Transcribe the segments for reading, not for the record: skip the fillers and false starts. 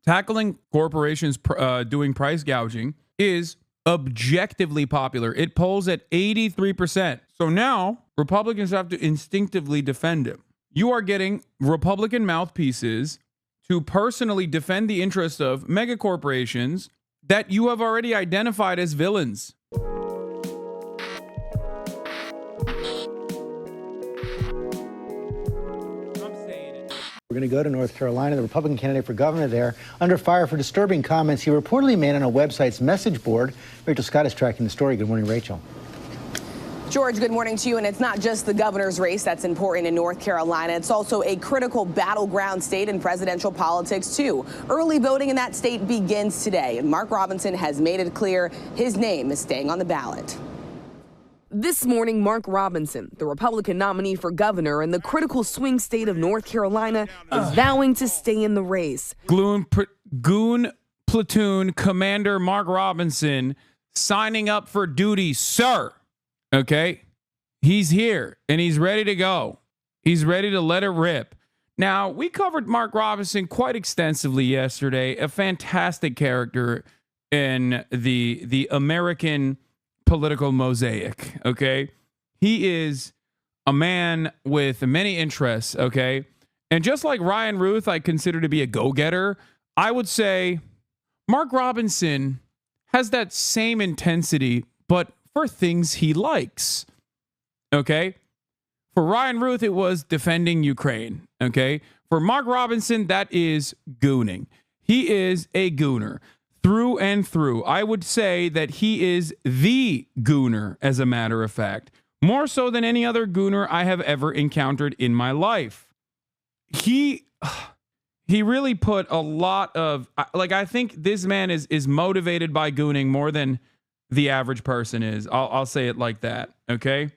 Tackling corporations doing price gouging is objectively popular. It polls at 83%. So now Republicans have to instinctively defend him. You are getting Republican mouthpieces to personally defend the interests of mega corporations that you have already identified as villains. We're going to go to North Carolina. The Republican candidate for governor there under fire for disturbing comments he reportedly made on a website's message board. Rachel Scott is tracking the story. Good morning, Rachel. George, good morning to you. And it's not just the governor's race that's important in North Carolina. It's also a critical battleground state in presidential politics, too. Early voting in that state begins today, and Mark Robinson has made it clear his name is staying on the ballot. This morning, Mark Robinson, the Republican nominee for governor in the critical swing state of North Carolina, is vowing to stay in the race. Goon Platoon Commander Mark Robinson signing up for duty, sir. Okay? He's here, and he's ready to go. He's ready to let it rip. Now, we covered Mark Robinson quite extensively yesterday, a fantastic character in the American political mosaic, okay? He is a man with many interests, okay? And just like Ryan Ruth, I consider to be a go-getter, I would say Mark Robinson has that same intensity, but for things he likes, okay? For Ryan Ruth, it was defending Ukraine, okay? For Mark Robinson, that is gooning. He is a gooner. Through and through. I would say that he is the gooner, as a matter of fact. More so than any other gooner I have ever encountered in my life. He really put a lot of... I think this man is motivated by gooning more than the average person is. I'll say it like that, okay?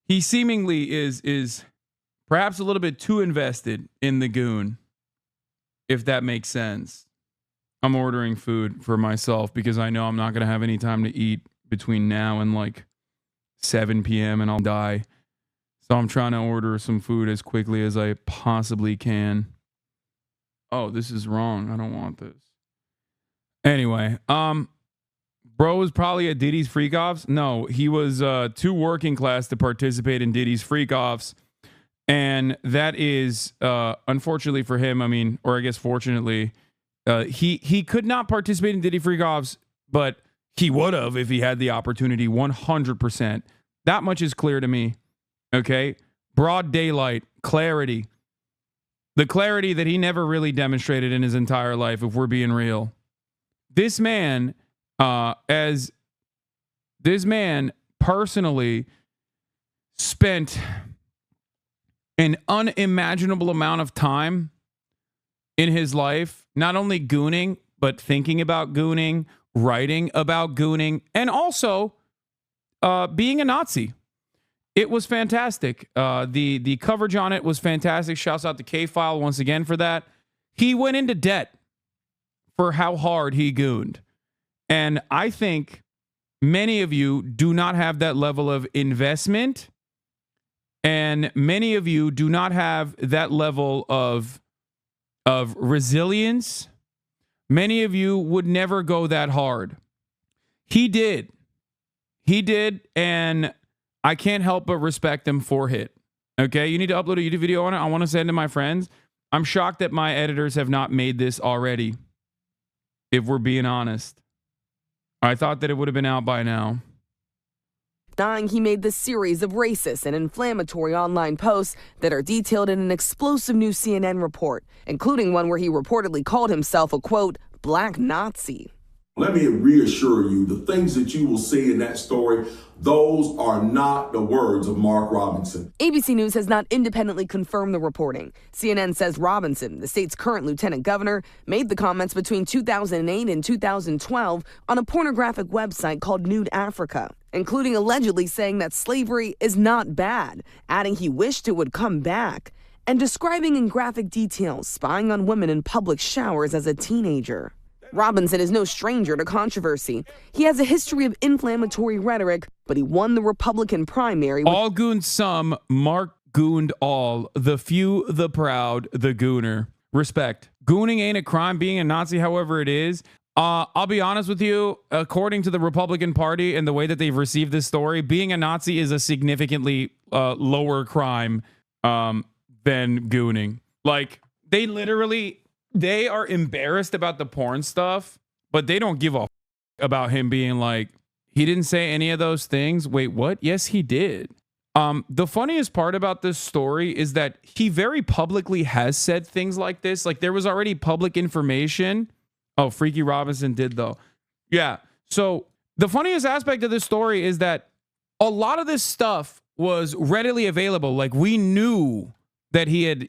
He seemingly is perhaps a little bit too invested in the goon, if that makes sense. I'm ordering food for myself because I know I'm not going to have any time to eat between now and like 7 p.m. and I'll die. So I'm trying to order some food as quickly as I possibly can. Oh, this is wrong. I don't want this. Anyway, bro was probably at Diddy's freak-offs. No, he was too working class to participate in Diddy's freak-offs. And that is, unfortunately for him, I mean, or I guess fortunately, he could not participate in Diddy freak-offs, but he would have if he had the opportunity. 100%. That much is clear to me. Okay, broad daylight, clarity, the clarity that he never really demonstrated in his entire life. If we're being real, this man personally spent an unimaginable amount of time in his life, not only gooning, but thinking about gooning, writing about gooning, and also being a Nazi. It was fantastic. The coverage on it was fantastic. Shouts out to K-File once again for that. He went into debt for how hard he gooned. And I think many of you do not have that level of investment, and many of you do not have that level of resilience. Many of you would never go that hard. He did, and I can't help but respect him for it. Okay, you need to upload a YouTube video on it. I want to send to my friends. I'm shocked that my editors have not made this already, if we're being honest. I thought that it would have been out by now. Dying, he made this series of racist and inflammatory online posts that are detailed in an explosive new CNN report, including one where he reportedly called himself a, quote, black Nazi. Let me reassure you, the things that you will see in that story, those are not the words of Mark Robinson. ABC News has not independently confirmed the reporting. CNN says Robinson, the state's current lieutenant governor, made the comments between 2008 and 2012 on a pornographic website called Nude Africa, including allegedly saying that slavery is not bad, adding he wished it would come back, and describing in graphic detail spying on women in public showers as a teenager. Robinson is no stranger to controversy. He has a history of inflammatory rhetoric, but he won the Republican primary. All gooned some, Mark gooned all. The few, the proud, the gooner. Respect. gooning ain't a crime, being a Nazi, however it is. I'll be honest with you, according to the Republican Party and the way that they've received this story, being a Nazi is a significantly lower crime than gooning. Like, they are embarrassed about the porn stuff, but they don't give a about him being like, he didn't say any of those things. Wait, what? Yes, he did. The funniest part about this story is that he very publicly has said things like this. Like, there was already public information. Oh, Freaky Robinson did, though. Yeah. So the funniest aspect of this story is that a lot of this stuff was readily available. Like, we knew that he had,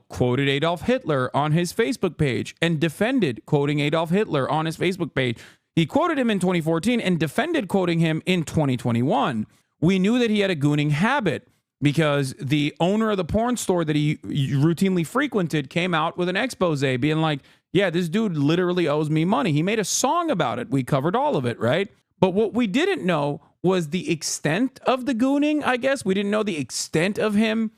quoted Adolf Hitler on his Facebook page and defended quoting Adolf Hitler on his Facebook page. He quoted him in 2014 and defended quoting him in 2021. We knew that he had a gooning habit because the owner of the porn store that he routinely frequented came out with an expose being like, yeah, this dude literally owes me money. He made a song about it. We covered all of it, right? But what we didn't know was the extent of the gooning, I guess. We didn't know the extent of him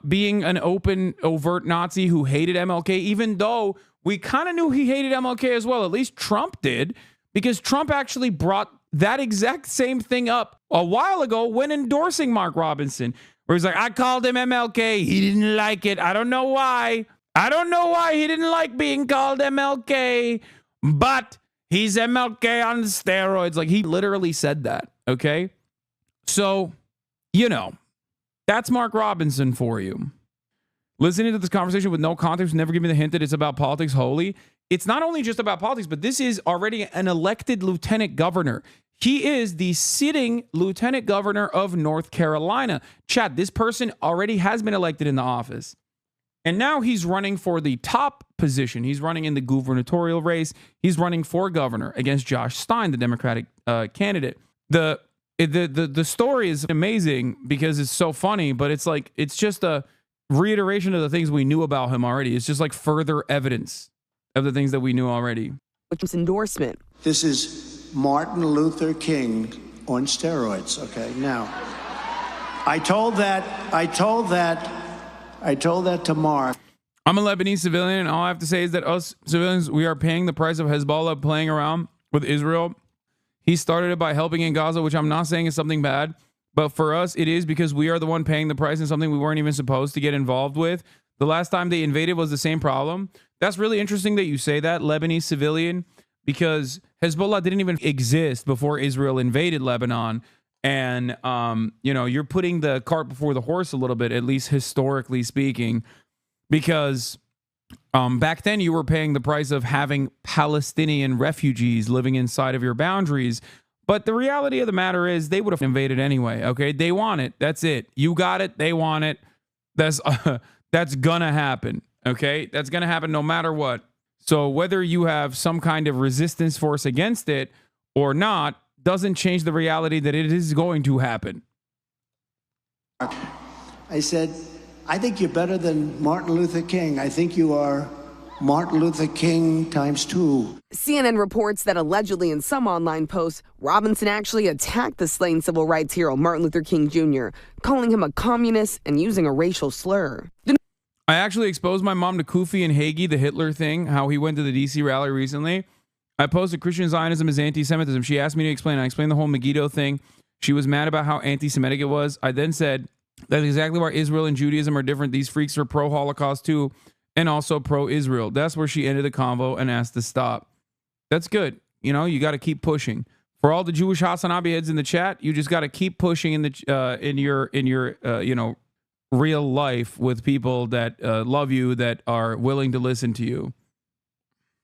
being an open, overt Nazi who hated MLK, even though we kind of knew he hated MLK as well. At least Trump did, because Trump actually brought that exact same thing up a while ago when endorsing Mark Robinson, where he's like, I called him MLK. He didn't like it. I don't know why. I don't know why he didn't like being called MLK, but he's MLK on steroids. Like, he literally said that. Okay. So, that's Mark Robinson for you. Listening to this conversation with no context, never give me the hint that it's about politics wholly. It's not only just about politics, but this is already an elected lieutenant governor. He is the sitting lieutenant governor of North Carolina. Chad, this person already has been elected in the office. And now he's running for the top position. He's running in the gubernatorial race. He's running for governor against Josh Stein, the Democratic candidate. The story is amazing because it's so funny, but it's just a reiteration of the things we knew about him already. It's just like further evidence of the things that we knew already. Which was endorsement. This is Martin Luther King on steroids. Okay, now, I told that to Mark. I'm a Lebanese civilian, and all I have to say is that us civilians, we are paying the price of Hezbollah playing around with Israel. He started it by helping in Gaza, which I'm not saying is something bad, but for us, it is because we are the one paying the price in something we weren't even supposed to get involved with. The last time they invaded was the same problem. That's really interesting that you say that, Lebanese civilian, because Hezbollah didn't even exist before Israel invaded Lebanon. And, you're putting the cart before the horse a little bit, at least historically speaking, because back then you were paying the price of having Palestinian refugees living inside of your boundaries. But the reality of the matter is they would have invaded anyway. OK, they want it. That's it. You got it. They want it. That's going to happen. OK, that's going to happen no matter what. So whether you have some kind of resistance force against it or not doesn't change the reality that it is going to happen. I said, I think you're better than Martin Luther King. I think you are Martin Luther King times 2. CNN reports that allegedly in some online posts, Robinson actually attacked the slain civil rights hero Martin Luther King Jr., calling him a communist and using a racial slur. I actually exposed my mom to Kufi and Hagee, the Hitler thing, how he went to the DC rally recently. I posted Christian Zionism is anti-Semitism. She asked me to explain. I explained the whole Megiddo thing. She was mad about how anti-Semitic it was. I then said that's exactly why Israel and Judaism are different. These freaks are pro-Holocaust too, and also pro-Israel. That's where she ended the convo and asked to stop. That's good. You got to keep pushing. For all the Jewish Hasanabi heads in the chat, you just got to keep pushing in your real life with people that love you, that are willing to listen to you.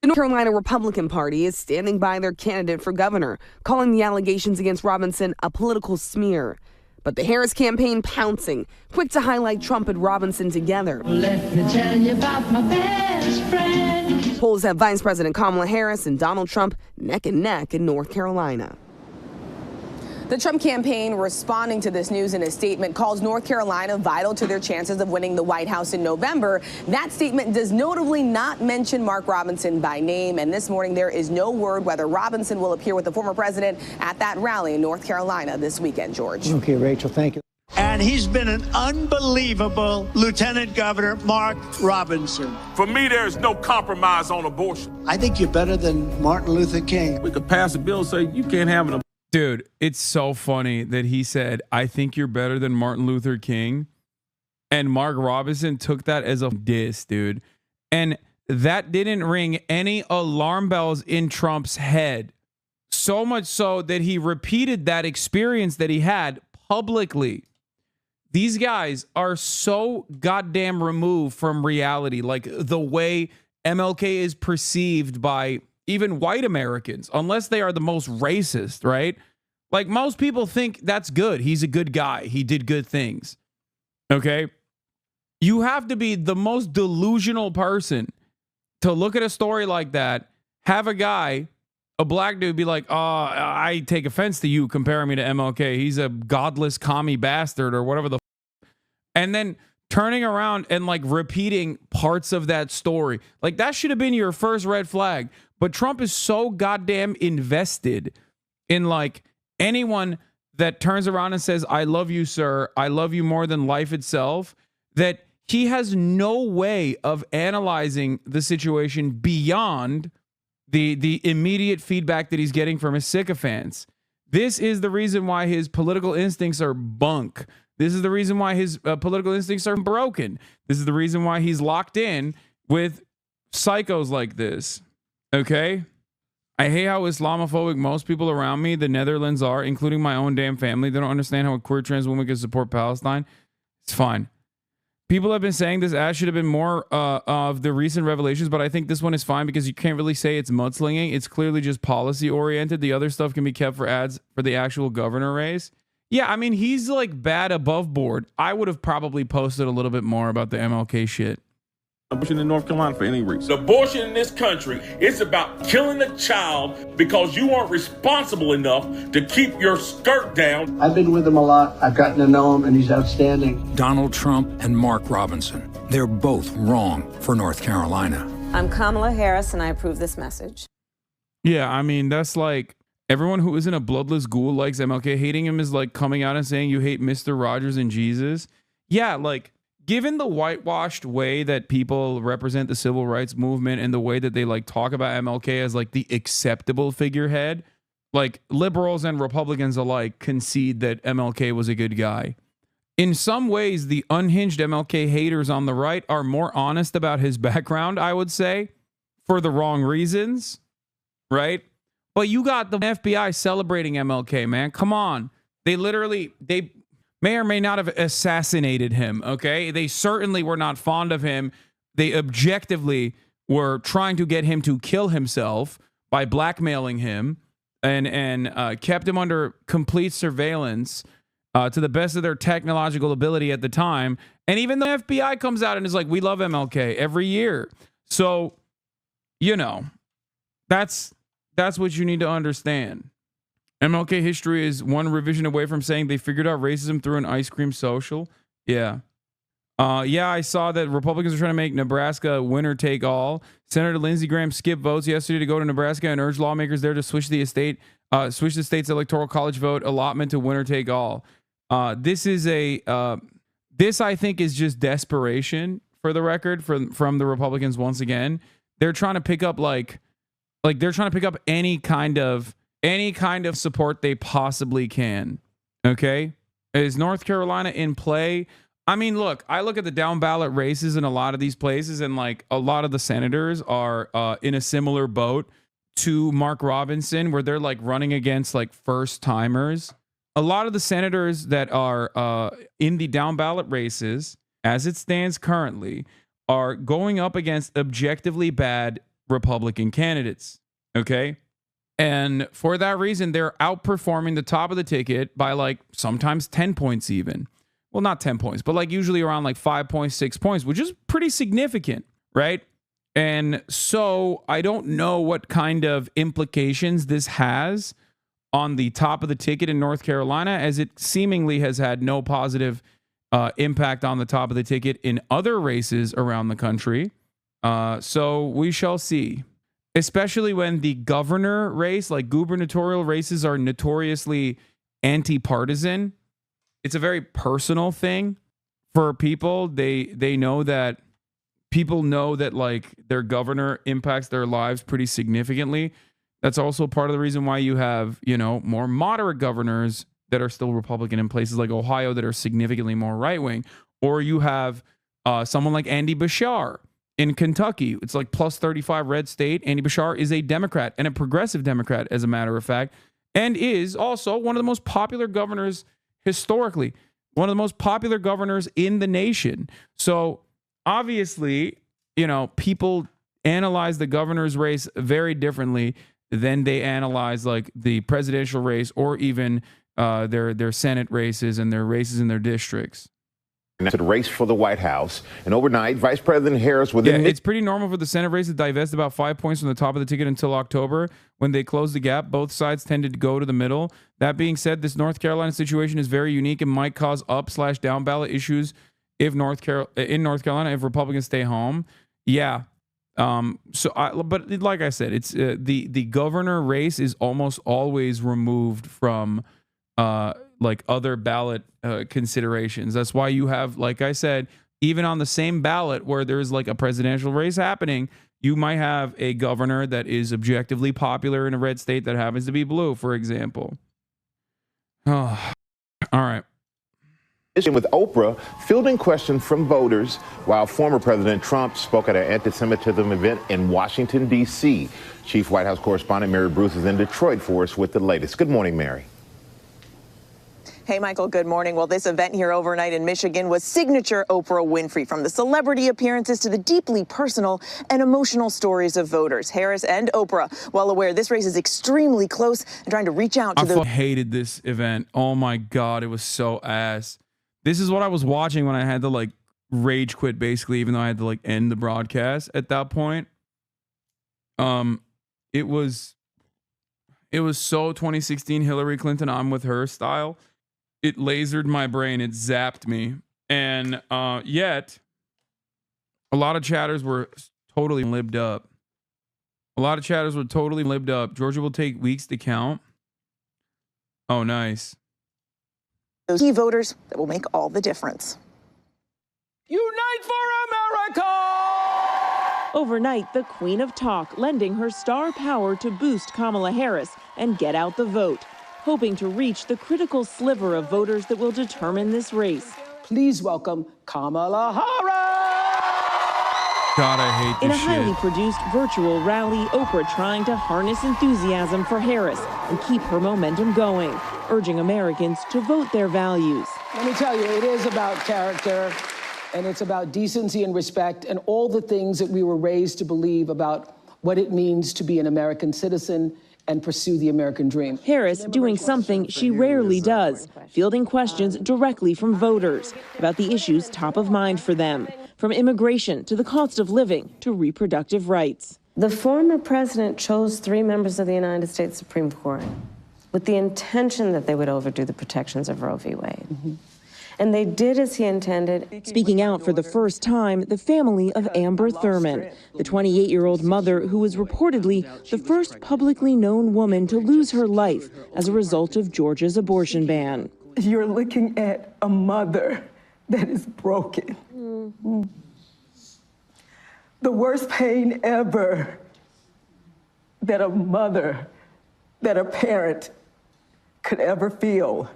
The North Carolina Republican Party is standing by their candidate for governor, calling the allegations against Robinson a political smear. But the Harris campaign pouncing, quick to highlight Trump and Robinson together. Let me tell you about my best friend. Polls have Vice President Kamala Harris and Donald Trump neck and neck in North Carolina. The Trump campaign, responding to this news in a statement, calls North Carolina vital to their chances of winning the White House in November. That statement does notably not mention Mark Robinson by name. And this morning, there is no word whether Robinson will appear with the former president at that rally in North Carolina this weekend, George. Okay, Rachel, thank you. And he's been an unbelievable Lieutenant Governor, Mark Robinson. For me, there's no compromise on abortion. I think you're better than Martin Luther King. We could pass a bill say you can't have an abortion. Dude, it's so funny that he said, I think you're better than Martin Luther King. And Mark Robinson took that as a diss, dude. And that didn't ring any alarm bells in Trump's head. So much so that he repeated that experience that he had publicly. These guys are so goddamn removed from reality. Like the way MLK is perceived by even white Americans, unless they are the most racist, right? Like most people think that's good. He's a good guy. He did good things. Okay. You have to be the most delusional person to look at a story like that, have a guy, a black dude, be like, oh, I take offense to you comparing me to MLK. He's a godless commie bastard or whatever the and then turning around and like repeating parts of that story. Like that should have been your first red flag. But Trump is so goddamn invested in like anyone that turns around and says, I love you, sir. I love you more than life itself, that he has no way of analyzing the situation beyond the immediate feedback that he's getting from his sycophants. This is the reason why his political instincts are bunk. This is the reason why his political instincts are broken. This is the reason why he's locked in with psychos like this. Okay? I hate how Islamophobic most people around me, the Netherlands, are, including my own damn family. They don't understand how a queer trans woman can support Palestine. It's fine. People have been saying this ad should have been more of the recent revelations, but I think this one is fine because you can't really say it's mudslinging. It's clearly just policy oriented. The other stuff can be kept for ads for the actual governor race. Yeah, I mean, he's like bad above board. I would have probably posted a little bit more about the MLK shit. Abortion in North Carolina for any reason. Abortion in this country, it's about killing a child because you aren't responsible enough to keep your skirt down. I've been with him a lot. I've gotten to know him, and he's outstanding. Donald Trump and Mark Robinson. They're both wrong for North Carolina. I'm Kamala Harris, and I approve this message. Yeah, I mean, that's like everyone who isn't a bloodless ghoul likes MLK. Hating him is like coming out and saying you hate Mr. Rogers and Jesus. Yeah, like, given the whitewashed way that people represent the civil rights movement and the way that they like talk about MLK as like the acceptable figurehead, like liberals and Republicans alike concede that MLK was a good guy. In some ways, the unhinged MLK haters on the right are more honest about his background, I would say, for the wrong reasons, right? But you got the FBI celebrating MLK, man. Come on. They may or may not have assassinated him, okay? They certainly were not fond of him. They objectively were trying to get him to kill himself by blackmailing him and kept him under complete surveillance to the best of their technological ability at the time. And even the FBI comes out and is like, we love MLK every year. So, you know, that's what you need to understand. MLK history is one revision away from saying they figured out racism through an ice cream social. Yeah. Yeah, I saw that Republicans are trying to make Nebraska winner take all. Senator Lindsey Graham skipped votes yesterday to go to Nebraska and urge lawmakers there to switch the state's electoral college vote allotment to winner take all. This I think is just desperation, for the record, from the Republicans once again. They're trying to pick up they're trying to pick up any kind of support they possibly can. Okay? Is North Carolina in play? I mean, look, I look at the down ballot races in a lot of these places, and like a lot of the senators are in a similar boat to Mark Robinson, where they're like running against like first timers. A lot of the senators that are in the down ballot races, as it stands currently, are going up against objectively bad Republican candidates. Okay? And for that reason, they're outperforming the top of the ticket by like sometimes 10 points even. Well, not 10 points, but like usually around like 5 points, 6 points, which is pretty significant, right? And so I don't know what kind of implications this has on the top of the ticket in North Carolina, as it seemingly has had no positive impact on the top of the ticket in other races around the country. So we shall see. Especially when the governor race, like gubernatorial races, are notoriously anti-partisan. it's a very personal thing for people. They know that people know that like their governor impacts their lives pretty significantly. That's also part of the reason why you have, you know, more moderate governors that are still Republican in places like Ohio that are significantly more right wing, or you have someone like Andy Bashar in Kentucky. It's like plus 35 red state. Andy Bashar is a Democrat and a progressive Democrat, as a matter of fact, and is also one of the most popular governors historically, one of the most popular governors in the nation. So obviously, you know, people analyze the governor's race very differently than they analyze like the presidential race or even their Senate races and their races in their districts. To the race for the White House. And overnight, Vice President Harris it's pretty normal for the Senate race to divest about 5 points from the top of the ticket until October. When they close the gap, both sides tended to go to the middle. That being said, this North Carolina situation is very unique and might cause up/down ballot issues if North Carolina, if Republicans stay home. Yeah. But like I said, it's the governor race is almost always removed from like other ballot considerations. That's why you have, like I said, even on the same ballot where there's like a presidential race happening, you might have a governor that is objectively popular in a red state that happens to be blue, for example. Oh, all right. With Oprah fielding questions from voters while former President Trump spoke at an anti-Semitism event in Washington, D.C. Chief White House correspondent Mary Bruce is in Detroit for us with the latest. Good morning, Mary. Hey, Michael, good morning. Well, this event here overnight in Michigan was signature Oprah Winfrey, from the celebrity appearances to the deeply personal and emotional stories of voters. Harris and Oprah, well aware this race is extremely close and trying to reach out to I hated this event. Oh my God, it was so ass. This is what I was watching when I had to like rage quit, basically, even though I had to like end the broadcast at that point. It was so 2016 Hillary Clinton, I'm with her style. It lasered my brain. It zapped me. And yet, a lot of chatters were totally libbed up. Georgia will take weeks to count. Oh, nice. Those key voters that will make all the difference. Unite for America! Overnight, the Queen of Talk lending her star power to boost Kamala Harris and get out the vote, hoping to reach the critical sliver of voters that will determine this race. Please welcome Kamala Harris! God, I hate this In a shit. highly produced virtual rally, Oprah trying to harness enthusiasm for Harris and keep her momentum going, urging Americans to vote their values. Let me tell you, it is about character, and it's about decency and respect, and all the things that we were raised to believe about what it means to be an American citizen and pursue the American dream. Harris doing something she rarely does, fielding questions directly from voters about the issues top of mind for them, from immigration to the cost of living to reproductive rights. The former president chose 3 members of the United States Supreme Court with the intention that they would overdo the protections of Roe v. Wade. And they did as he intended. Speaking out for the first time, the family of Amber Thurman, the 28-year-old mother who was reportedly the first publicly known woman to lose her life as a result of Georgia's abortion ban. You're looking at a mother that is broken. The worst pain ever that a mother, that a parent could ever feel.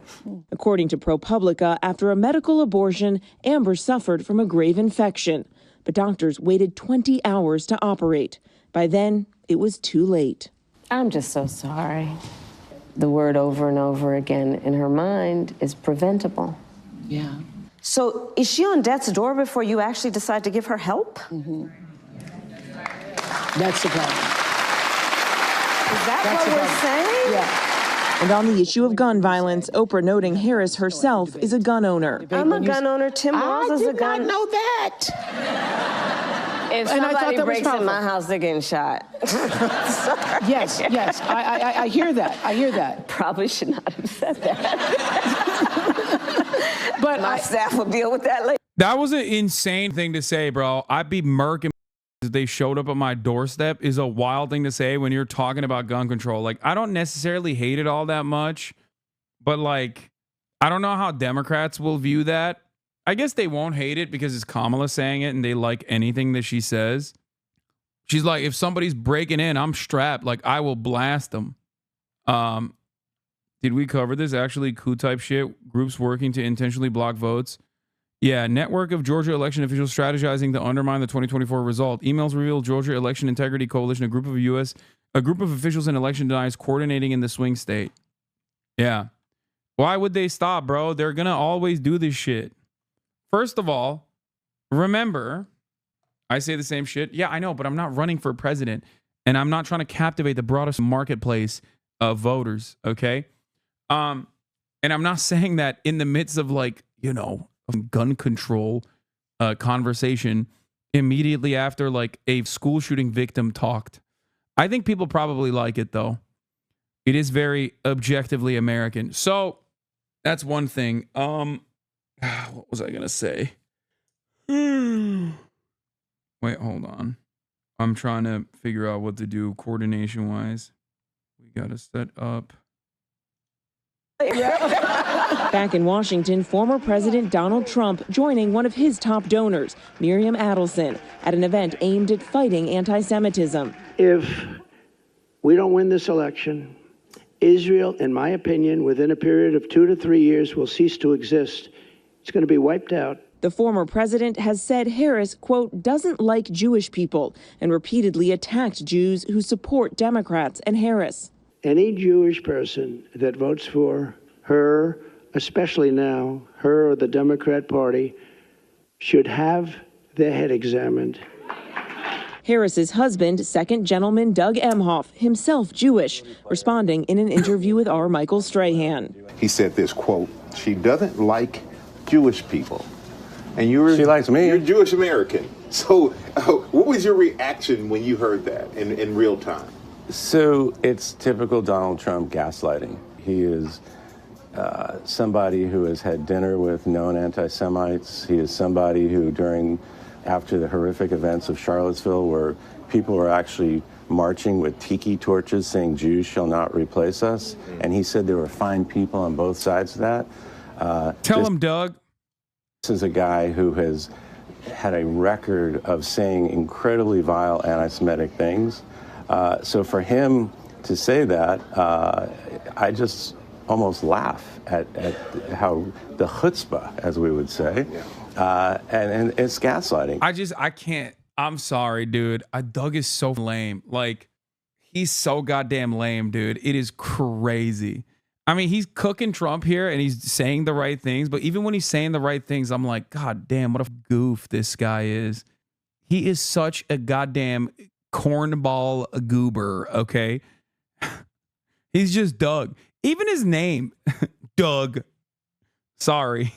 According to ProPublica, after a medical abortion, Amber suffered from a grave infection, but doctors waited 20 hours to operate. By then, it was too late. I'm just so sorry. The word over and over again in her mind is preventable. Yeah. So is she on death's door before you actually decide to give her help? That's the problem. Is that what we're saying? Yeah. And on the issue of gun violence, Oprah noting Harris herself is a gun owner. I'm a gun owner. Tim Walz is a gun. I did not know that. If And I thought somebody that was breaks in my house, they're getting shot. Sorry. Yes, I hear that. I hear that. Probably should not have said that. But my staff will deal with that later. That was an insane thing to say, bro. I'd be murking if they showed up at my doorstep is a wild thing to say when you're talking about gun control. Like, I don't necessarily hate it all that much, but like, I don't know how Democrats will view that. I guess they won't hate it because it's Kamala saying it and they like anything that she says. She's like, if somebody's breaking in, I'm strapped. Like, I will blast them. Did we cover this? Actually, coup type shit. Groups working to intentionally block votes. Yeah, network of Georgia election officials strategizing to undermine the 2024 result. Emails reveal Georgia Election Integrity Coalition, a group of officials in election deniers coordinating in the swing state. Yeah. Why would they stop, bro? They're going to always do this shit. First of all, remember, I say the same shit. Yeah, I know, but I'm not running for president, and I'm not trying to captivate the broadest marketplace of voters, okay? And I'm not saying that in the midst of, like, you know, gun control conversation immediately after, like, a school shooting victim talked. I think people probably like it, though. It is very objectively American. So that's one thing. What was I going to say? Wait, hold on. I'm trying to figure out what to do coordination-wise. We got to set up. Back in Washington, former President Donald Trump joining one of his top donors, Miriam Adelson, at an event aimed at fighting anti-Semitism. If we don't win this election, Israel, in my opinion, within a period of 2 to 3 years, will cease to exist. It's going to be wiped out. The former president has said Harris, quote, doesn't like Jewish people and repeatedly attacked Jews who support Democrats and Harris. Any Jewish person that votes for her, especially now, her or the Democrat Party, should have their head examined. Harris's husband, second gentleman Doug Emhoff, himself Jewish, responding in an interview with our Michael Strahan. He said this, quote, she doesn't like Jewish people. And she likes me. You're Jewish American. So what was your reaction when you heard that in real time? So it's typical Donald Trump gaslighting. He is somebody who has had dinner with known anti-Semites. He is somebody who after the horrific events of Charlottesville, where people were actually marching with tiki torches saying Jews shall not replace us. And he said there were fine people on both sides of that. Tell him, Doug. This is a guy who has had a record of saying incredibly vile anti-Semitic things. So for him to say that, I just almost laugh at how the chutzpah, as we would say, and it's gaslighting. I can't. I'm sorry, dude. Doug is so lame. Like, he's so goddamn lame, dude. It is crazy. I mean, he's cooking Trump here and he's saying the right things, but even when he's saying the right things, I'm like, God damn, what a goof this guy is. He is such a goddamn cornball goober, okay? He's just Doug. Even his name, Doug. Sorry.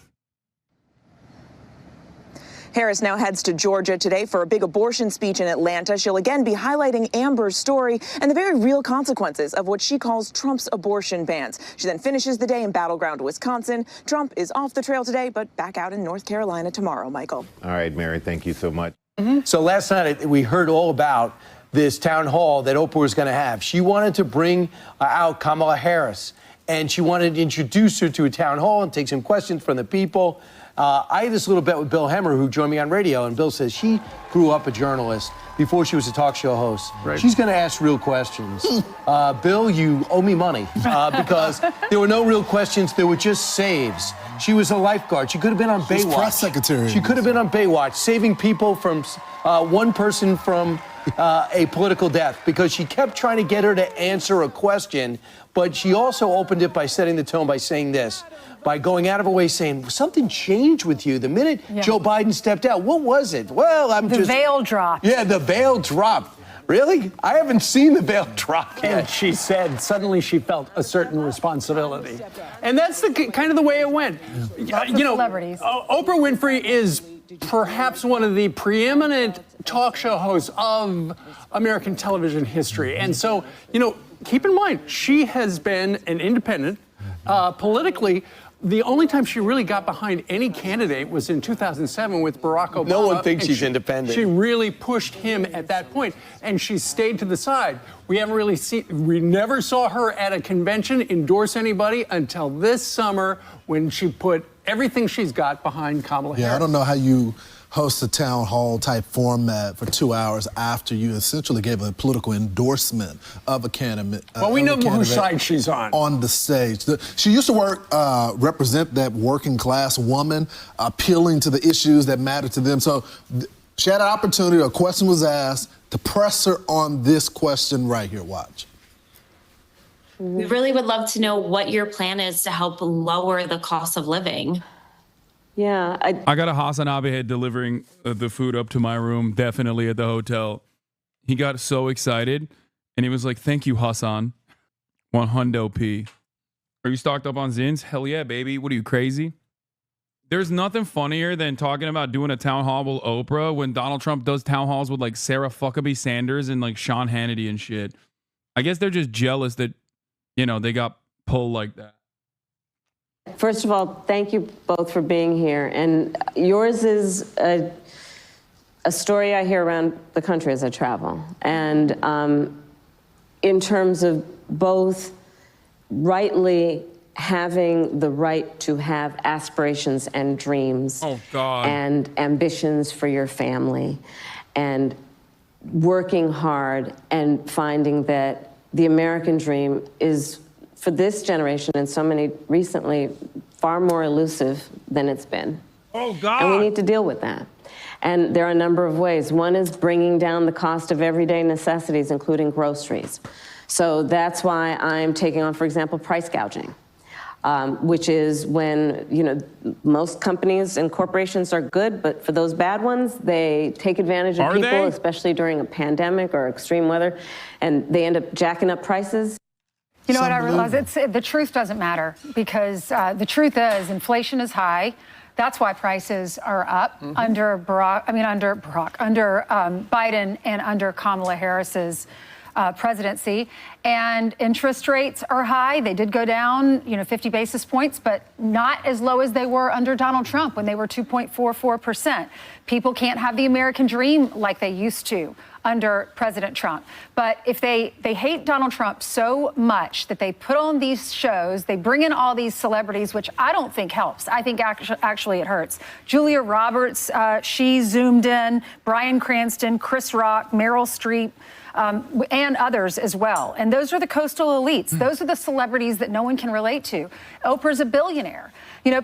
Harris now heads to Georgia today for a big abortion speech in Atlanta. She'll again be highlighting Amber's story and the very real consequences of what she calls Trump's abortion bans. She then finishes the day in battleground Wisconsin. Trump is off the trail today, but back out in North Carolina tomorrow, Michael. All right, Mary, thank you so much. So last night we heard all about this town hall that Oprah was going to have. She wanted to bring out Kamala Harris, and she wanted to introduce her to a town hall and take some questions from the people. I had this little bet with Bill Hemmer, who joined me on radio, and Bill says she grew up a journalist before she was a talk show host. Right. She's going to ask real questions. Bill, you owe me money because there were no real questions. There were just saves. She was a lifeguard. She could have been on Baywatch. She's press secretary. She could have been on Baywatch, saving people from one person from a political death, because she kept trying to get her to answer a question, but she also opened it by setting the tone by saying this, by going out of her way saying, something changed with you the minute Joe Biden stepped out. What was it? Well, The veil dropped. Yeah, the veil dropped. Really? I haven't seen the veil drop yet. And she said suddenly she felt a certain responsibility. And that's the kind of the way it went. You know, celebrities. Oprah Winfrey is perhaps one of the preeminent talk show hosts of American television history. And so, you know, keep in mind, she has been an independent politically, the only time she really got behind any candidate was in 2007 with Barack Obama. No one thinks she's independent. She really pushed him at that point, and she stayed to the side. We never saw her at a convention endorse anybody until this summer when she put everything she's got behind Kamala Harris. I don't know how you host a town hall type format for 2 hours after you essentially gave a political endorsement of a candidate. Well, we know whose side she's on the stage. She used to represent that working class woman, appealing to the issues that matter to them. So she had an opportunity, a question was asked, to press her on this question right here. Watch. We really would love to know what your plan is to help lower the cost of living. Yeah. I got a Hasanabi head delivering the food up to my room, definitely at the hotel. He got so excited, and he was like, thank you, Hasan. 100 P. Are you stocked up on Zins? Hell yeah, baby. What are you, crazy? There's nothing funnier than talking about doing a town hall with Oprah when Donald Trump does town halls with like Sarah Fuckabee Sanders and like Sean Hannity and shit. I guess they're just jealous that, you know, they got pulled like that. First of all, thank you both for being here. And yours is a story I hear around the country as I travel. And in terms of both rightly having the right to have aspirations and dreams and ambitions for your family, and working hard and finding that the American dream is, for this generation and so many recently, far more elusive than it's been. Oh, God. And we need to deal with that. And there are a number of ways. One is bringing down the cost of everyday necessities, including groceries. So that's why I'm taking on, for example, price gouging, which is when, you know, most companies and corporations are good, but for those bad ones, they take advantage of people, especially during a pandemic or extreme weather, and they end up jacking up prices. You know what I realize? The truth doesn't matter, because the truth is inflation is high. That's why prices are up under Biden and under Kamala Harris's presidency. And interest rates are high. They did go down, 50 basis points, but not as low as they were under Donald Trump when they were 2.44%. People can't have the American dream like they used to under President Trump. But if they hate Donald Trump so much that they put on these shows, they bring in all these celebrities, which I don't think helps. I think actually it hurts. Julia Roberts, she zoomed in, Bryan Cranston, Chris Rock, Meryl Streep, and others as well. And those are the coastal elites. Those are the celebrities that no one can relate to. Oprah's a billionaire.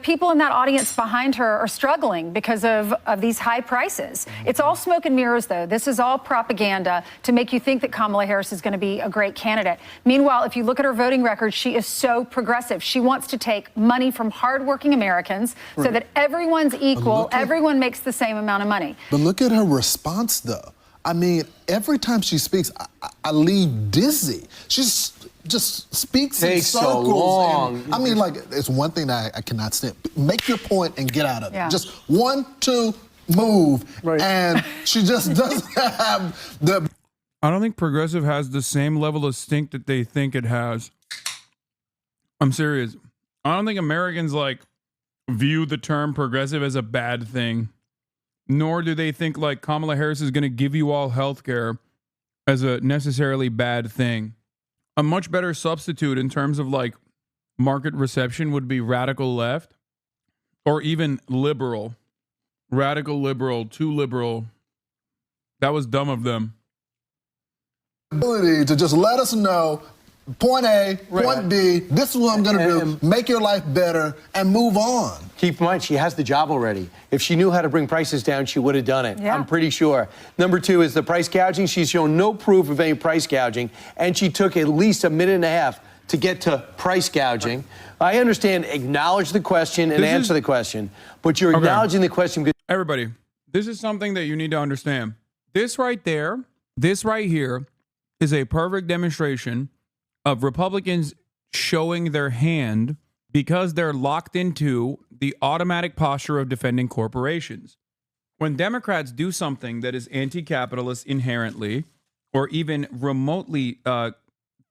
People in that audience behind her are struggling because of these high prices. It's all smoke and mirrors, though. This is all propaganda to make you think that Kamala Harris is going to be a great candidate. Meanwhile, if you look at her voting record, she is so progressive. She wants to take money from hardworking Americans so that everyone's equal, everyone makes the same amount of money. But look at her response, though. I mean, every time she speaks, I leave dizzy. She's just speaks in circles. So long. And, I mean, like, it's one thing that I cannot stand. Make your point and get out of it. Just 1, 2, move. Right. And she just doesn't have the... I don't think progressive has the same level of stink that they think it has. I'm serious. I don't think Americans, view the term progressive as a bad thing. Nor do they think, Kamala Harris is going to give you all health care as a necessarily bad thing. A much better substitute in terms of, market reception would be radical left or even liberal. Radical liberal, too liberal. That was dumb of them. Ability to just let us know, point A, point B, this is what I'm going to do, make your life better, and move on. Keep in mind, she has the job already. If she knew how to bring prices down, she would have done it. I'm pretty sure. Number 2 is the price gouging. She's shown no proof of any price gouging, and she took at least a minute and a half to get to price gouging. I understand, acknowledge the question and answer the question, but you're acknowledging the question because... Everybody, this is something that you need to understand. This right there, this right here, is a perfect demonstration of Republicans showing their hand because they're locked into the automatic posture of defending corporations. When Democrats do something that is anti-capitalist inherently, or even remotely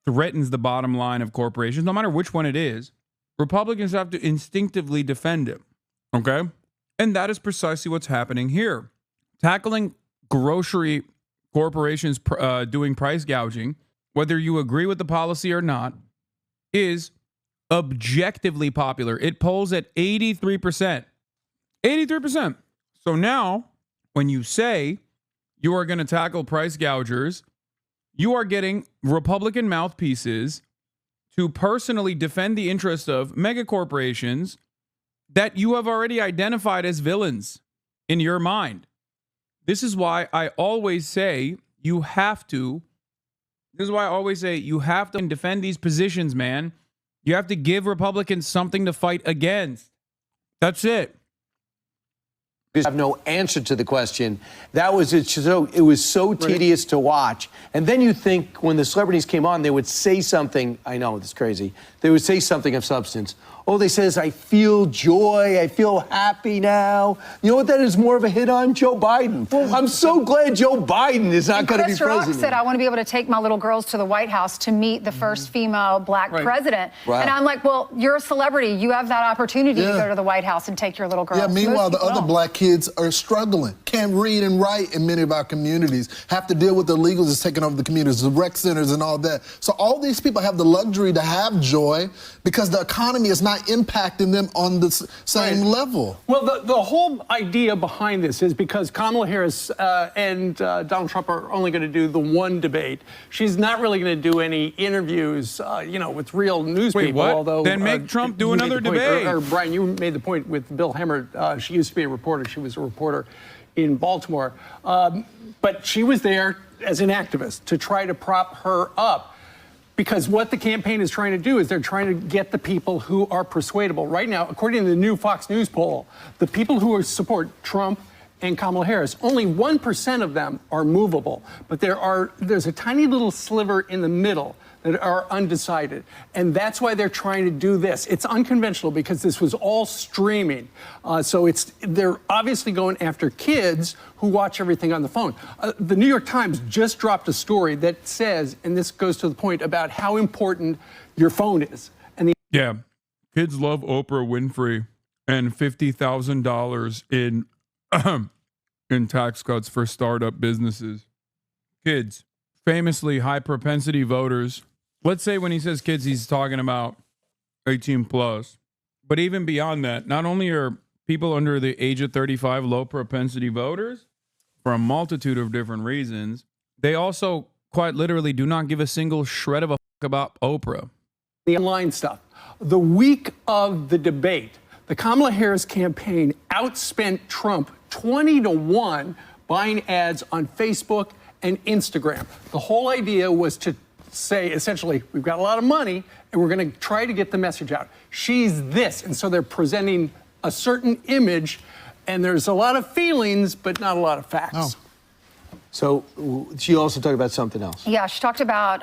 threatens the bottom line of corporations, no matter which one it is, Republicans have to instinctively defend him. Okay? And that is precisely what's happening here. Tackling grocery corporations doing price gouging, whether you agree with the policy or not, is objectively popular. It polls at 83%. 83%. So now, when you say you are going to tackle price gougers, you are getting Republican mouthpieces to personally defend the interest of mega corporations that you have already identified as villains in your mind. This is why I always say you have to. This is why I always say you have to defend these positions, man. You have to give Republicans something to fight against. That's it. Because I have no answer to the question. That was it. So it was so tedious to watch. And then you think when the celebrities came on, they would say something. I know it's crazy. They would say something of substance. Oh, they says, I feel joy. I feel happy now. You know what that is more of a hit on? Joe Biden. Well, I'm so glad Joe Biden is not going to be president. Chris Rock said, I want to be able to take my little girls to the White House to meet the first female black president. Wow. And I'm like, well, you're a celebrity. You have that opportunity to go to the White House and take your little girls. Yeah, meanwhile, the other black kids are struggling. Can't read and write in many of our communities. Have to deal with the illegals that's taking over the communities, the rec centers and all that. So all these people have the luxury to have joy because the economy is not impacting them on the same level. Well, the whole idea behind this is because Kamala Harris and Donald Trump are only going to do the one debate. She's not really going to do any interviews, with real news people. What? Although then make Trump do another debate. Or Brian, you made the point with Bill Hemmer. She used to be a reporter. She was a reporter in Baltimore. But she was there as an activist to try to prop her up. Because what the campaign is trying to do is they're trying to get the people who are persuadable. Right now, according to the new Fox News poll, the people who support Trump and Kamala Harris, only 1% of them are movable. But there's a tiny little sliver in the middle that are undecided. And that's why they're trying to do this. It's unconventional because this was all streaming. So they're obviously going after kids who watch everything on the phone. The New York Times just dropped a story that says, and this goes to the point about how important your phone is. And yeah, kids love Oprah Winfrey and $50,000 in tax cuts for startup businesses. Kids, famously high propensity voters. Let's say when he says kids, he's talking about 18 plus. But even beyond that, not only are people under the age of 35 low propensity voters for a multitude of different reasons, they also quite literally do not give a single shred of a fuck about Oprah. The online stuff. The week of the debate, the Kamala Harris campaign outspent Trump 20-1 buying ads on Facebook and Instagram. The whole idea was to say, essentially, we've got a lot of money and we're going to try to get the message out. She's this. And so they're presenting a certain image and there's a lot of feelings, but not a lot of facts. Oh. So she also talked about something else. Yeah, she talked about,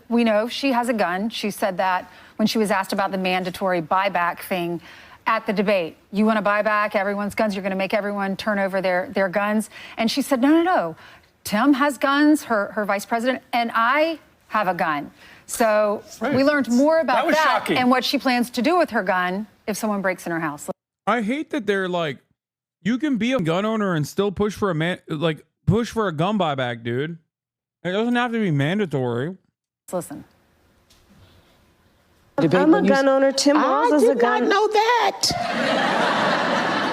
we know she has a gun. She said that when she was asked about the mandatory buyback thing at the debate. You want to buy back everyone's guns? You're going to make everyone turn over their guns? And she said, no. Tim has guns, her vice president, and I have a gun. So we learned more about that and what she plans to do with her gun if someone breaks in her house. I hate that they're like, you can be a gun owner and still push for push for a gun buyback, dude. It doesn't have to be mandatory. Listen. I'm a gun owner. Tim Walz is a gun. I did not know that.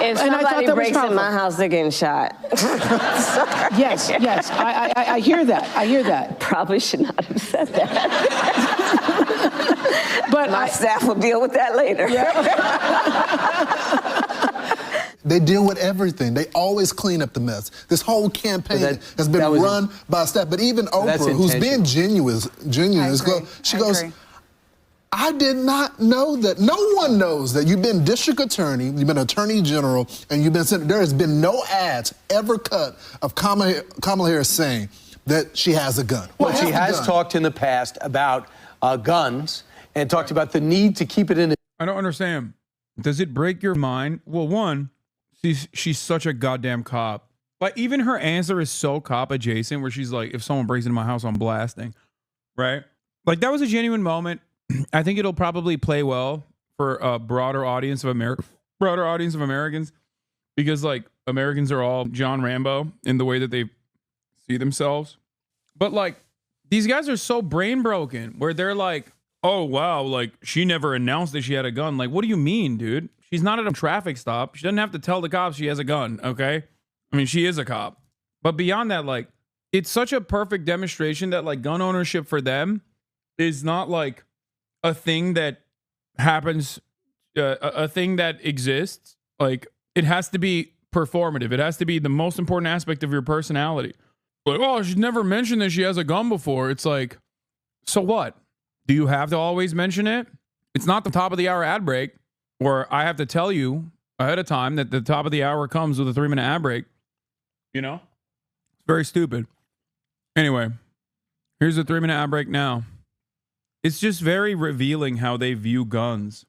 If somebody breaks in my house, they're getting shot. Yes. I hear that. I hear that. Probably should not have said that. But my staff will deal with that later. They deal with everything. They always clean up the mess. This whole campaign has been run by staff. But even Oprah, who's being genuine, she goes, I did not know that. No one knows that you've been district attorney, you've been attorney general, and you've been senator. There has been no ads ever cut of Kamala Harris saying that she has a gun. Well, she has talked in the past about guns and talked about the need to keep it in. I don't understand. Does it break your mind? Well, one, she's such a goddamn cop. But even her answer is so cop adjacent where she's like, if someone breaks into my house, I'm blasting. Right? Like, that was a genuine moment. I think it'll probably play well for a broader audience of Americans, because like Americans are all John Rambo in the way that they see themselves. But like these guys are so brain broken where they're like, oh wow, like she never announced that she had a gun. Like, what do you mean, dude? She's not at a traffic stop. She doesn't have to tell the cops she has a gun, okay? I mean, she is a cop. But beyond that, like, it's such a perfect demonstration that like gun ownership for them is not like a thing that happens, a thing that exists. Like, it has to be performative. It has to be the most important aspect of your personality. Like, oh, she's never mentioned that she has a gun before. It's like, so what? Do you have to always mention it? It's not the top of the hour ad break where I have to tell you ahead of time that the top of the hour comes with a 3-minute ad break. You know? It's very stupid. Anyway, here's a 3-minute ad break now. It's just very revealing how they view guns.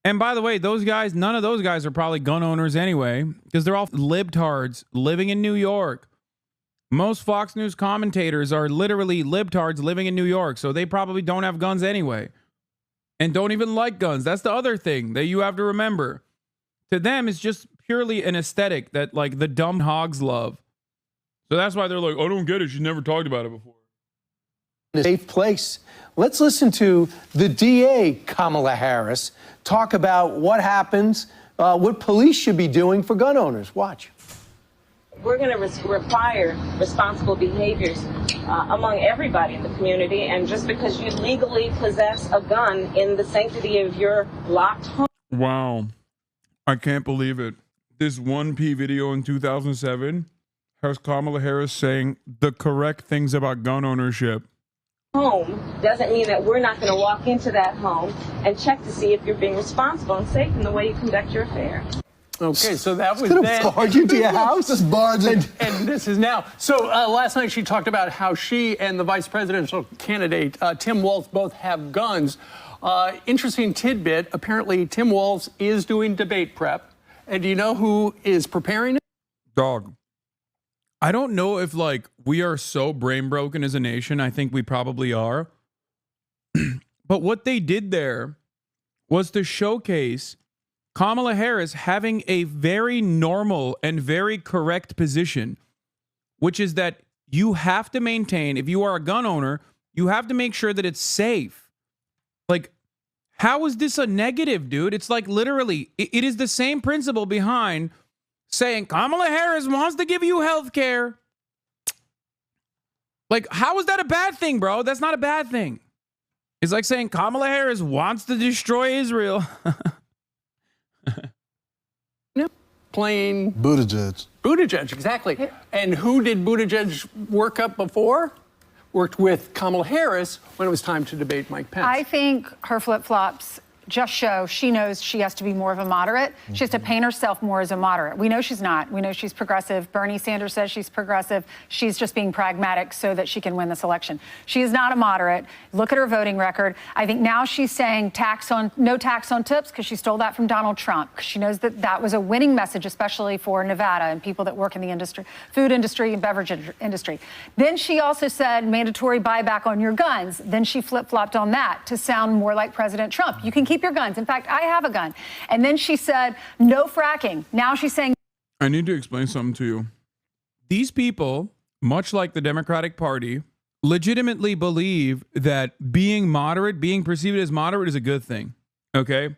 And by the way, those guys, none of those guys are probably gun owners anyway, because they're all libtards living in New York. Most Fox News commentators are literally libtards living in New York, so they probably don't have guns anyway and don't even like guns. That's the other thing that you have to remember. To them, it's just purely an aesthetic that like the dumb hogs love. So that's why they're like, I don't get it. She's never talked about it before. A safe place. Let's listen to the DA, Kamala Harris, talk about what happens, what police should be doing for gun owners. Watch. We're going to require responsible behaviors among everybody in the community. And just because you legally possess a gun in the sanctity of your locked home. Wow. I can't believe it. This 1P video in 2007 has Kamala Harris saying the correct things about gun ownership. Home doesn't mean that we're not going to walk into that home and check to see if you're being responsible and safe in the way you conduct your affairs. Okay, so that was then. then. Barge into your house? Just barge in. And this is now. So last night she talked about how she and the vice presidential candidate, Tim Walz, both have guns. Interesting tidbit. Apparently, Tim Walz is doing debate prep. And do you know who is preparing it? Dog. I don't know if like we are so brain broken as a nation. I think we probably are. But what they did there was to showcase Kamala Harris having a very normal and very correct position, which is that you have to maintain, if you are a gun owner, you have to make sure that it's safe. Like, how is this a negative, dude? It's like literally, it is the same principle behind saying Kamala Harris wants to give you health care. Like, how is that a bad thing, bro? That's not a bad thing. It's like saying Kamala Harris wants to destroy Israel. Playing Buttigieg. Buttigieg, exactly. And who did Buttigieg work up before? Worked with Kamala Harris when it was time to debate Mike Pence. I think her flip-flops just show she knows she has to be more of a moderate. She has to paint herself more as a moderate. We know she's not. We know she's progressive. Bernie Sanders says she's progressive. She's just being pragmatic so that she can win this election. She is not a moderate. Look at her voting record. I think now she's saying no tax on tips because she stole that from Donald Trump. She knows that that was a winning message, especially for Nevada and people that work in the industry, food industry and beverage industry. Then she also said mandatory buyback on your guns. Then she flip-flopped on that to sound more like President Trump. You can keep your guns. In fact, I have a gun. And then she said, no fracking. Now she's saying. I need to explain something to you. These people, much like the Democratic Party, legitimately believe that being moderate, being perceived as moderate is a good thing. Okay?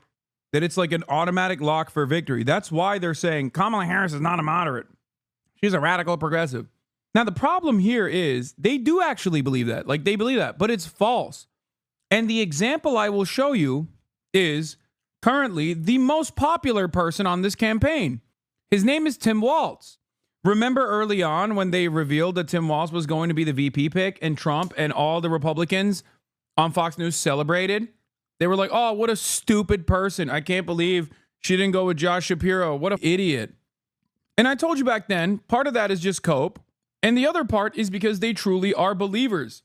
That it's like an automatic lock for victory. That's why they're saying Kamala Harris is not a moderate. She's a radical progressive. Now, the problem here is they do actually believe that. Like, they believe that, but it's false. And the example I will show you is currently the most popular person on this campaign. His name is Tim Walz. Remember early on when they revealed that Tim Walz was going to be the VP pick and Trump and all the Republicans on Fox News celebrated? They were like, oh, what a stupid person. I can't believe she didn't go with Josh Shapiro. What an idiot. And I told you back then, part of that is just cope. And the other part is because they truly are believers.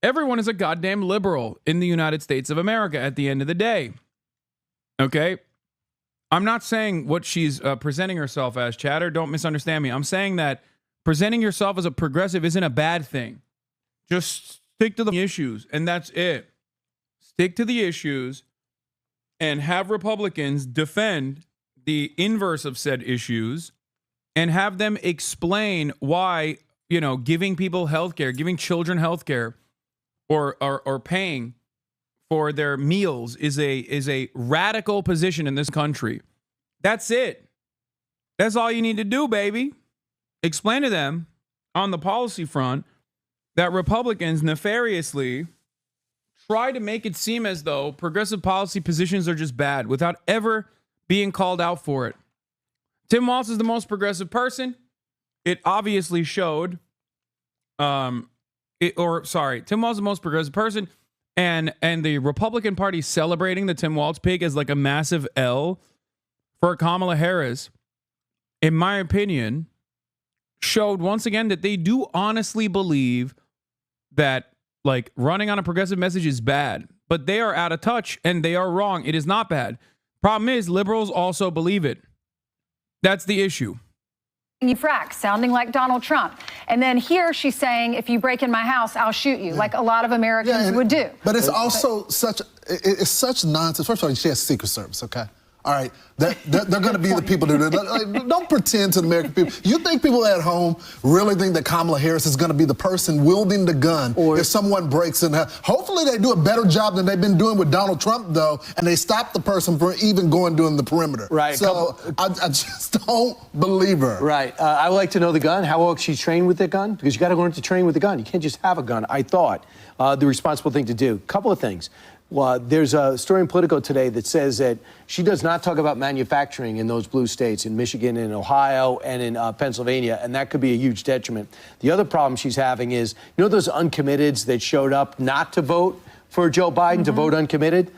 Everyone is a goddamn liberal in the United States of America at the end of the day. Okay? I'm not saying what she's presenting herself as, chatter. Don't misunderstand me. I'm saying that presenting yourself as a progressive isn't a bad thing. Just stick to the issues, and that's it. Stick to the issues and have Republicans defend the inverse of said issues and have them explain why, giving people health care, giving children health care or paying for their meals is a radical position in this country. That's it. That's all you need to do, baby. Explain to them on the policy front that Republicans nefariously try to make it seem as though progressive policy positions are just bad without ever being called out for it. Tim Walz is the most progressive person. It obviously showed. Tim Walz is the most progressive person, and the Republican Party celebrating the Tim Walz pick as like a massive L for Kamala Harris, in my opinion, showed once again that they do honestly believe that like running on a progressive message is bad, but they are out of touch and they are wrong. It is not bad. Problem is, liberals also believe it. That's the issue. You frack, sounding like Donald Trump. And then here she's saying, if you break in my house, I'll shoot you, like a lot of Americans would do. But it's also it's such nonsense. First of all, she has Secret Service, okay? All right, they're going to be the people that don't pretend to the American people. You think people at home really think that Kamala Harris is going to be the person wielding the gun if someone breaks in? Hopefully they do a better job than they've been doing with Donald Trump, though, and they stop the person from even doing the perimeter. Right. So I just don't believe her. Right. I would like to know the gun, how well she's trained with the gun, because you got to learn to train with the gun. You can't just have a gun. I thought the responsible thing to do. Couple of things. Well, there's a story in Politico today that says that she does not talk about manufacturing in those blue states, in Michigan, in Ohio, and in Pennsylvania, and that could be a huge detriment. The other problem she's having is, those uncommitteds that showed up not to vote for Joe Biden, to vote uncommitted?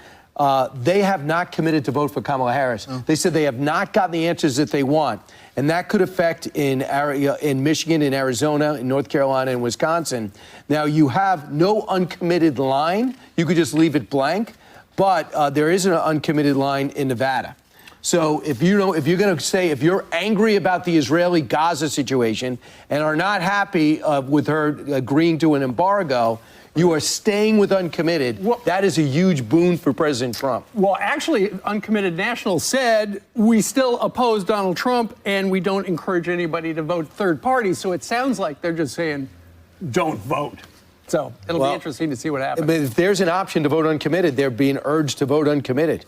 They have not committed to vote for Kamala Harris. They said they have not gotten the answers that they want. And that could affect in Michigan, in Arizona, in North Carolina, and Wisconsin. Now, you have no uncommitted line. You could just leave it blank. But there is an uncommitted line in Nevada. So if you're going to say, if you're angry about the Israeli-Gaza situation and are not happy with her agreeing to an embargo, you are staying with uncommitted. That is a huge boon for President Trump. Well, actually, Uncommitted National said we still oppose Donald Trump and we don't encourage anybody to vote third party. So it sounds like they're just saying, don't vote. So it'll be interesting to see what happens. But if there's an option to vote uncommitted, they're being urged to vote uncommitted.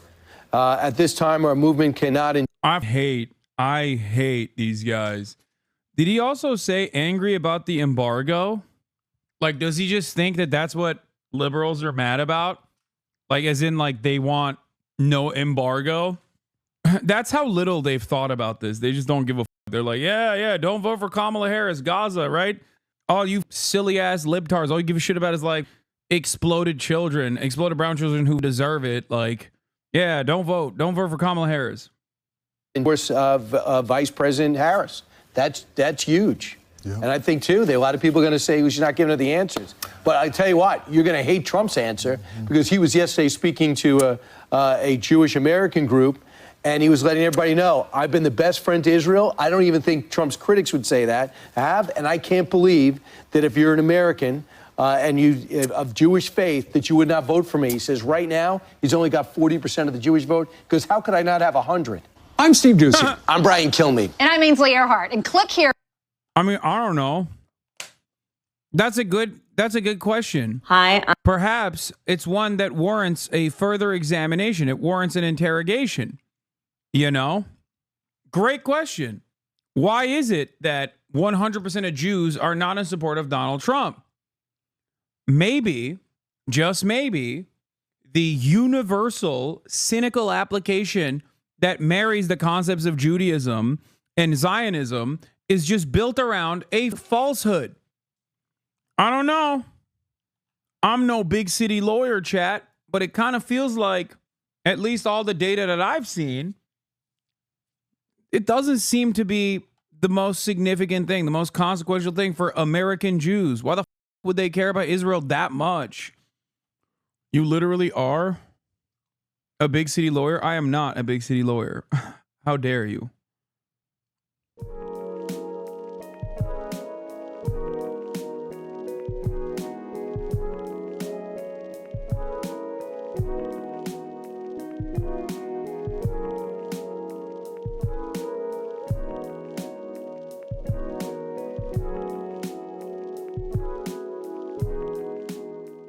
At this time, our movement cannot... I hate these guys. Did he also say angry about the embargo? Like, does he just think that that's what liberals are mad about? Like, as in, like, they want no embargo? That's how little they've thought about this. They just don't give a f***. They're like, yeah, don't vote for Kamala Harris, Gaza, right? All you silly-ass libtards, all you give a shit about is, like, exploded brown children who deserve it. Like, yeah, don't vote for Kamala Harris. Of course, Vice President Harris. That's huge. Yeah. And I think, too, a lot of people are going to say she's not giving her the answers. But I tell you what, you're going to hate Trump's answer because he was yesterday speaking to a Jewish American group, and he was letting everybody know, I've been the best friend to Israel. I don't even think Trump's critics would say that. And I can't believe that if you're an American and you of Jewish faith, that you would not vote for me. He says right now, he's only got 40% of the Jewish vote because how could I not have 100? I'm Steve Doocy. I'm Brian Kilmeade. And I'm Ainsley Earhart. And click here. I mean, I don't know. That's a good question. Hi. Perhaps it's one that warrants a further examination. It warrants an interrogation. Great question. Why is it that 100% of Jews are not in support of Donald Trump? Maybe, just maybe, the universal cynical application that marries the concepts of Judaism and Zionism is just built around a falsehood. I don't know. I'm no big city lawyer, chat, but it kind of feels like, at least all the data that I've seen, it doesn't seem to be the most significant thing, the most consequential thing for American Jews. Why the f would they care about Israel that much? You literally are a big city lawyer? I am not a big city lawyer. How dare you? it.